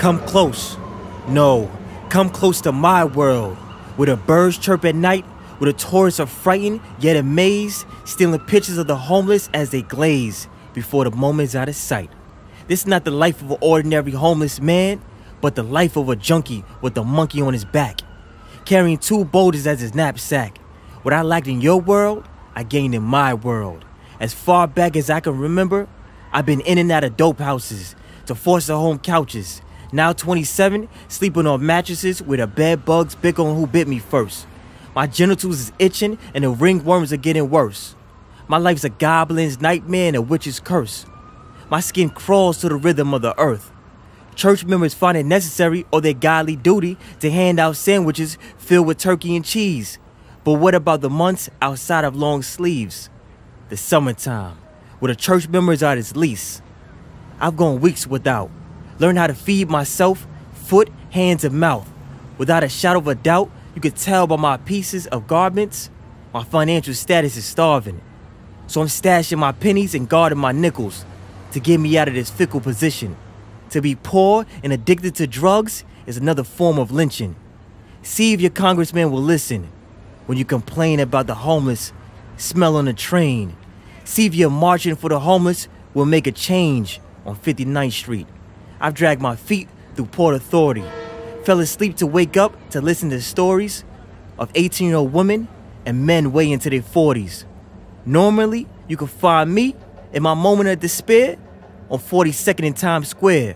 Come close. No, come close to my world, where the birds chirp at night, where the tourists are frightened yet amazed, stealing pictures of the homeless as they glaze before the moment's out of sight. This is not the life of an ordinary homeless man, but the life of a junkie with a monkey on his back, carrying 2 boulders as his knapsack. What I lacked in your world, I gained in my world. As far back as I can remember, I've been in and out of dope houses, to foster home couches. Now 27, sleeping on mattresses where the bed bugs pick on who bit me first. My genitals is itching and the ringworms are getting worse. My life's a goblin's nightmare and a witch's curse. My skin crawls to the rhythm of the earth. Church members find it necessary or their godly duty to hand out sandwiches filled with turkey and cheese. But what about the months outside of long sleeves? The summertime, where the church members are at its least. I've gone weeks without. Learned how to feed myself, foot, hands, and mouth. Without a shadow of a doubt, you could tell by my pieces of garments, my financial status is starving. So I'm stashing my pennies and guarding my nickels to get me out of this fickle position. To be poor and addicted to drugs is another form of lynching. See if your congressman will listen when you complain about the homeless smell on the train. See if your marching for the homeless will make a change on 59th Street. I've dragged my feet through Port Authority, fell asleep to wake up to listen to stories of 18-year-old women and men way into their 40s. Normally, you can find me in my moment of despair on 42nd and Times Square,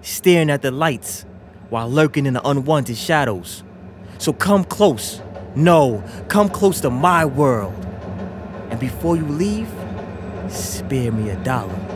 staring at the lights while lurking in the unwanted shadows. So come close, no, come close to my world. And before you leave, spare me $1.